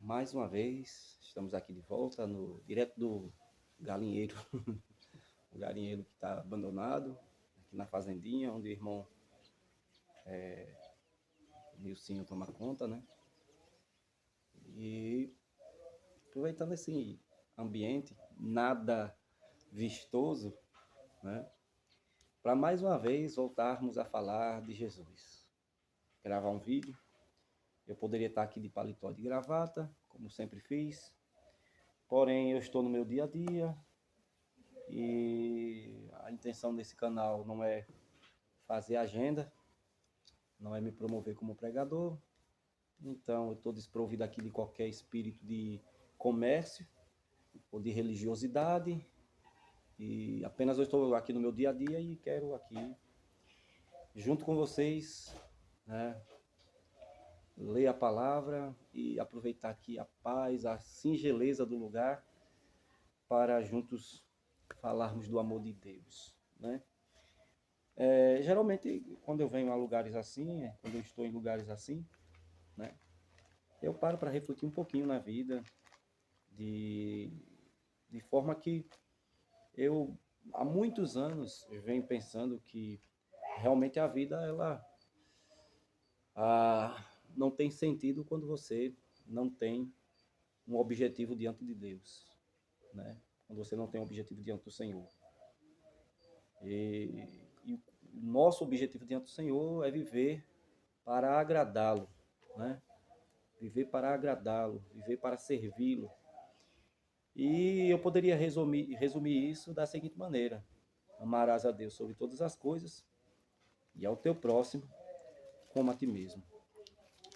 Mais uma vez, estamos aqui de volta, direto do galinheiro, o galinheiro que está abandonado, aqui na fazendinha, onde o irmão Nilcinho toma conta, né? E aproveitando esse ambiente nada vistoso, né? Para mais uma vez voltarmos a falar de Jesus. Gravar um vídeo. Eu poderia estar aqui de paletó de gravata, como sempre fiz, porém eu estou no meu dia a dia e a intenção desse canal não é fazer agenda, não é me promover como pregador, então eu estou desprovido aqui de qualquer espírito de comércio ou de religiosidade e apenas eu estou aqui no meu dia a dia e quero aqui, junto com vocês, né, ler a palavra e aproveitar aqui a paz, a singeleza do lugar para juntos falarmos do amor de Deus, né? Geralmente, quando eu venho a lugares assim, quando eu estou em lugares assim, né, eu paro para refletir um pouquinho na vida, de, de forma que eu, há muitos anos, eu venho pensando que realmente a vida, ela não tem sentido quando você não tem um objetivo diante de Deus, né? Quando você não tem um objetivo diante do Senhor. E o nosso objetivo diante do Senhor é viver para agradá-lo, né? Viver para agradá-lo, viver para servi-lo. E eu poderia resumir isso da seguinte maneira: amarás a Deus sobre todas as coisas e ao teu próximo como a ti mesmo.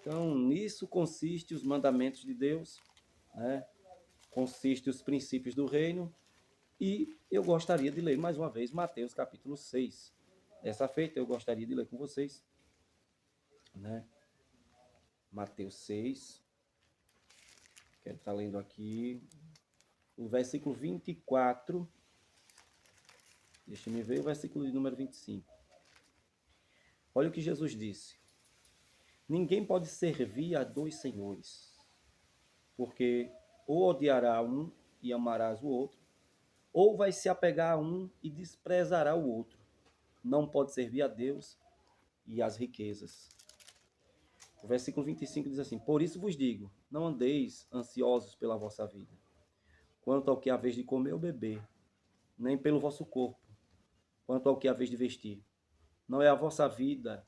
Então, nisso consiste os mandamentos de Deus, né? Consiste os princípios do reino. E eu gostaria de ler mais uma vez Mateus capítulo 6. Dessa feita, eu gostaria de ler com vocês, né? Mateus 6, quero estar lendo aqui o versículo 24. Deixa eu ver o versículo de número 25. Olha o que Jesus disse: ninguém pode servir a dois senhores, porque ou odiará um e amarás o outro, ou vai se apegar a um e desprezará o outro. Não pode servir a Deus e às riquezas. O versículo 25 diz assim: por isso vos digo, não andeis ansiosos pela vossa vida, quanto ao que há vez de comer ou beber, nem pelo vosso corpo, quanto ao que há vez de vestir. Não é a vossa vida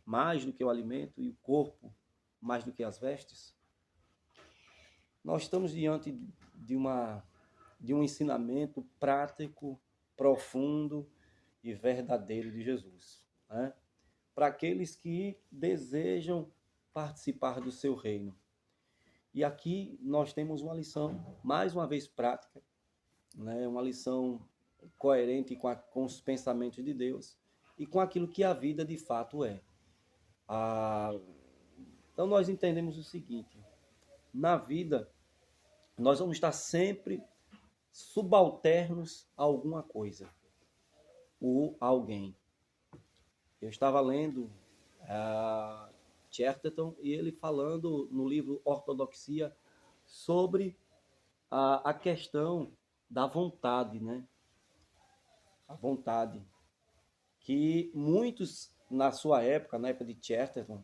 mais do que o alimento e o corpo mais do que as vestes? Nós estamos diante de um ensinamento prático, profundo e verdadeiro de Jesus, né? Para aqueles que desejam participar do seu reino. E aqui nós temos uma lição, mais uma vez prática, né? Uma lição coerente com os pensamentos de Deus e com aquilo que a vida de fato é. Então nós entendemos o seguinte: na vida nós vamos estar sempre subalternos a alguma coisa ou a alguém. Eu estava lendo Chesterton e ele falando no livro Ortodoxia sobre a questão da vontade, né? A vontade. Que muitos, na sua época, na época de Chesterton,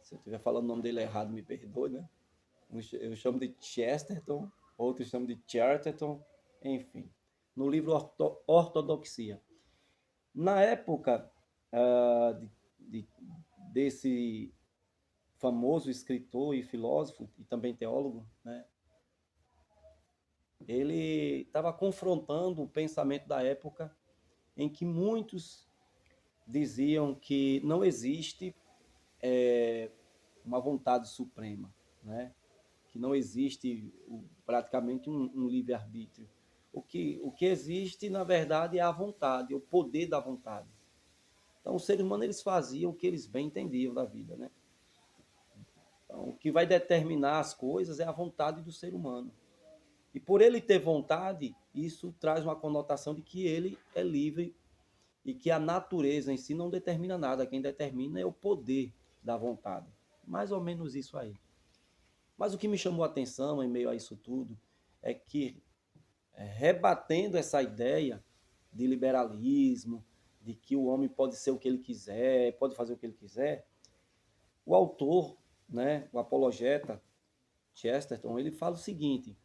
se eu estiver falando o nome dele errado, me perdoe, né? Eu chamo de Chesterton, outros chamam de Chesterton, enfim. No livro Ortodoxia. Na época desse famoso escritor e filósofo, e também teólogo, né? Ele estava confrontando o pensamento da época em que muitos diziam que não existe uma vontade suprema, né? Que não existe praticamente um livre-arbítrio. O que existe, na verdade, é a vontade, é o poder da vontade. Então, os seres humanos eles faziam o que eles bem entendiam da vida, né? Então, o que vai determinar as coisas é a vontade do ser humano. E por ele ter vontade, isso traz uma conotação de que ele é livre e que a natureza em si não determina nada. Quem determina é o poder da vontade. Mais ou menos isso aí. Mas o que me chamou a atenção em meio a isso tudo é que, rebatendo essa ideia de liberalismo, de que o homem pode ser o que ele quiser, pode fazer o que ele quiser, o autor, né, o apologeta Chesterton, ele fala o seguinte,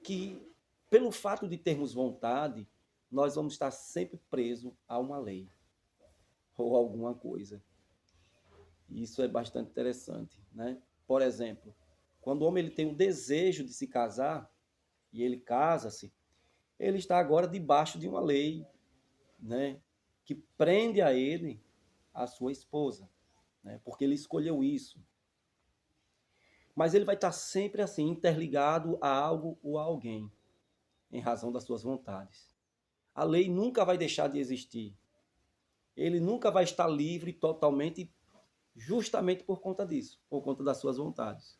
que pelo fato de termos vontade, nós vamos estar sempre presos a uma lei ou alguma coisa. Isso é bastante interessante, né? Por exemplo, quando o homem ele tem o desejo de se casar e ele casa-se, ele está agora debaixo de uma lei, né, que prende a ele a sua esposa, né? Porque ele escolheu isso. Mas ele vai estar sempre assim interligado a algo ou a alguém, em razão das suas vontades. A lei nunca vai deixar de existir. Ele nunca vai estar livre totalmente, justamente por conta disso, por conta das suas vontades,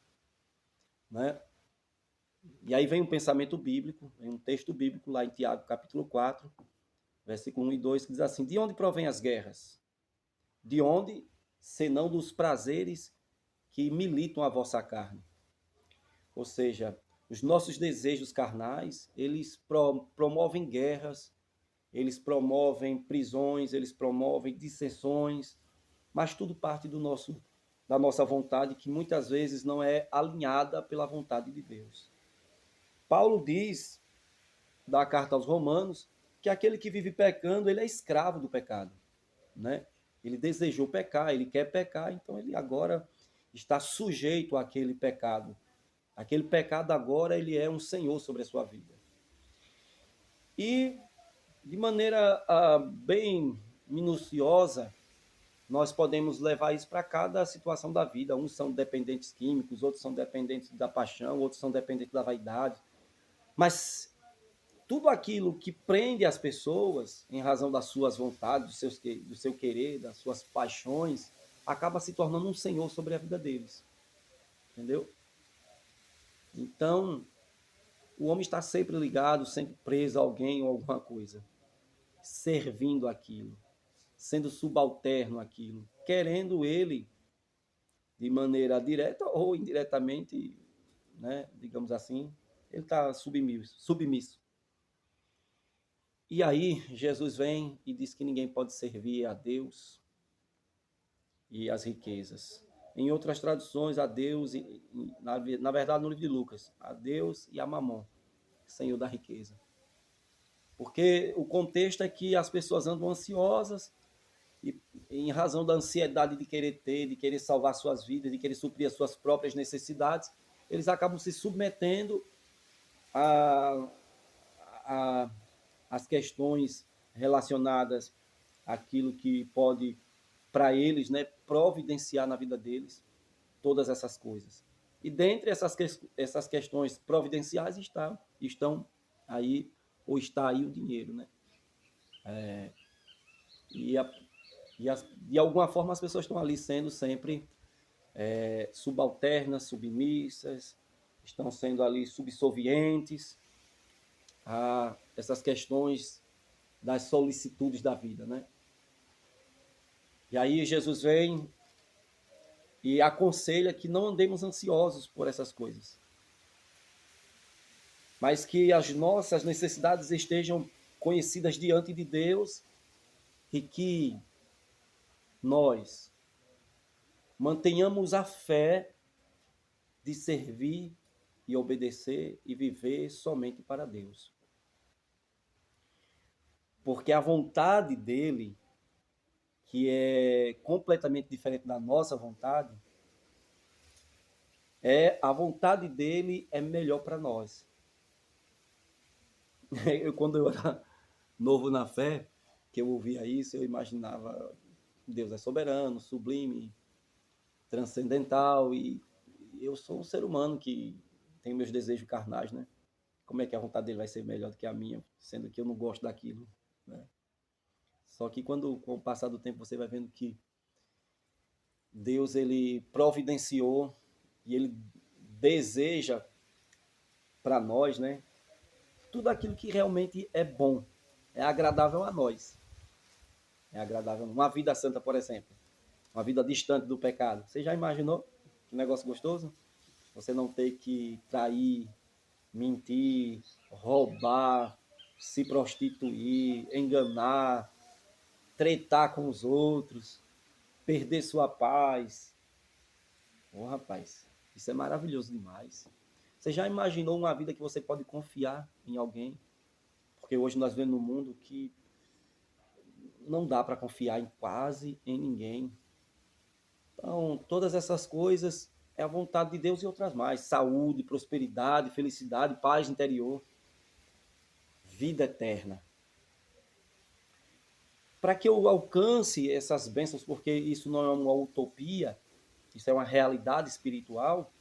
né? E aí vem um pensamento bíblico, vem um texto bíblico lá em Tiago, capítulo 4, versículo 1 e 2, que diz assim: de onde provém as guerras? De onde, senão dos prazeres que militam a vossa carne? Ou seja, os nossos desejos carnais, eles promovem guerras, eles promovem prisões, eles promovem dissensões, mas tudo parte da nossa vontade, que muitas vezes não é alinhada pela vontade de Deus. Paulo diz, da carta aos Romanos, que aquele que vive pecando, ele é escravo do pecado, né? Ele desejou pecar, ele quer pecar, então ele agora está sujeito àquele pecado. Aquele pecado agora, ele é um senhor sobre a sua vida. E, de maneira bem minuciosa, nós podemos levar isso para cada situação da vida. Uns são dependentes químicos, outros são dependentes da paixão, outros são dependentes da vaidade. Mas tudo aquilo que prende as pessoas em razão das suas vontades, do seu querer, das suas paixões, acaba se tornando um senhor sobre a vida deles. Entendeu? Então, o homem está sempre ligado, sempre preso a alguém ou alguma coisa, servindo aquilo, sendo subalterno àquilo, querendo ele, de maneira direta ou indiretamente, né, digamos assim, ele está submisso. E aí Jesus vem e diz que ninguém pode servir a Deus e as riquezas. Em outras traduções, a Deus, na verdade no livro de Lucas, a Deus e a Mamon, senhor da riqueza. Porque o contexto é que as pessoas andam ansiosas e, em razão da ansiedade de querer ter, de querer salvar suas vidas, de querer suprir as suas próprias necessidades, eles acabam se submetendo a, a as questões relacionadas àquilo que pode, para eles, né, providenciar na vida deles todas essas coisas. E dentre essas questões providenciais estão aí, ou está aí o dinheiro, né? E, a, de alguma forma as pessoas estão ali sendo sempre subalternas, submissas, estão sendo ali subservientes a essas questões das solicitudes da vida, né? E aí Jesus vem e aconselha que não andemos ansiosos por essas coisas, mas que as nossas necessidades estejam conhecidas diante de Deus e que nós mantenhamos a fé de servir e obedecer e viver somente para Deus. Porque a vontade dele, que é completamente diferente da nossa vontade, a vontade dele é melhor para nós. Quando eu era novo na fé, que eu ouvia isso, eu imaginava Deus é soberano, sublime, transcendental, e eu sou um ser humano que tem meus desejos carnais, né? Como é que a vontade dele vai ser melhor do que a minha, sendo que eu não gosto daquilo, né? Só que com o passar do tempo você vai vendo que Deus ele providenciou e ele deseja para nós, né, tudo aquilo que realmente é bom, é agradável a nós. É agradável. Uma vida santa, por exemplo, uma vida distante do pecado. Você já imaginou que negócio gostoso? você não ter que trair, mentir, roubar, se prostituir, enganar, tretar com os outros, perder sua paz. Ô, rapaz, isso é maravilhoso demais. Você já imaginou uma vida que você pode confiar em alguém? Porque hoje nós vemos no mundo que não dá para confiar em quase em ninguém. Então, todas essas coisas é a vontade de Deus e outras mais. Saúde, prosperidade, felicidade, paz interior, vida eterna. Para que eu alcance essas bênçãos, porque isso não é uma utopia, isso é uma realidade espiritual,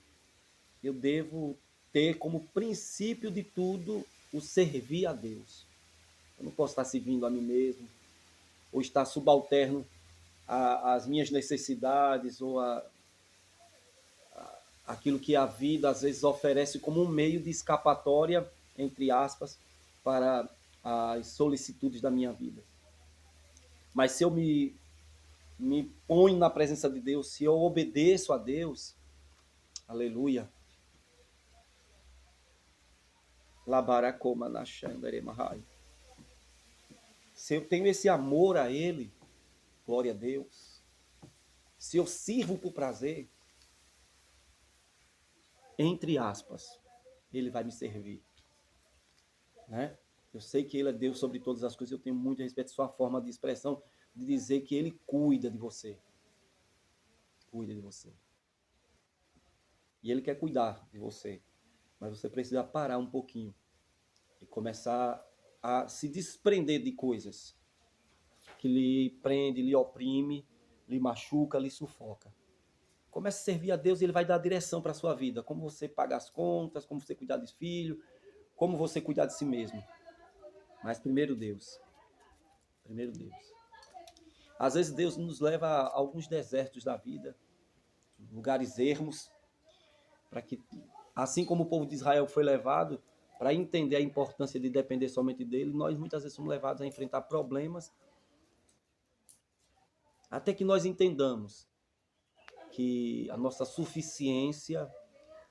eu devo ter como princípio de tudo o servir a Deus. Eu não posso estar servindo a mim mesmo, ou estar subalterno às minhas necessidades, ou aquilo que a vida às vezes oferece como um meio de escapatória, entre aspas, para as solicitudes da minha vida. Mas se eu me ponho na presença de Deus, se eu obedeço a Deus, aleluia, labaracoma na xandaremahai. Se eu tenho esse amor a Ele, glória a Deus. Se eu sirvo por prazer, entre aspas, Ele vai me servir, né? Eu sei que Ele é Deus sobre todas as coisas, eu tenho muito respeito à sua forma de expressão, de dizer que Ele cuida de você. Cuida de você. E Ele quer cuidar de você. Mas você precisa parar um pouquinho e começar a se desprender de coisas que lhe prende, lhe oprime, lhe machuca, lhe sufoca. Comece a servir a Deus e Ele vai dar direção para a sua vida. Como você pagar as contas, como você cuidar dos filhos, como você cuidar de si mesmo. Mas primeiro Deus. Primeiro Deus. Às vezes Deus nos leva a alguns desertos da vida, lugares ermos, para que, assim como o povo de Israel foi levado, para entender a importância de depender somente dele, nós muitas vezes somos levados a enfrentar problemas, até que nós entendamos que a nossa suficiência,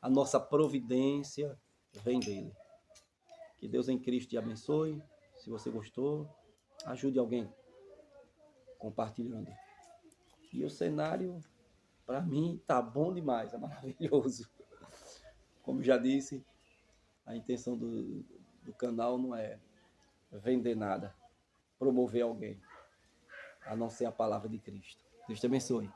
a nossa providência vem dele. Que Deus em Cristo te abençoe. Se você gostou, ajude alguém compartilhando. E o cenário, para mim, tá bom demais, é maravilhoso. Como já disse, a intenção do canal não é vender nada, promover alguém, a não ser a palavra de Cristo. Deus te abençoe.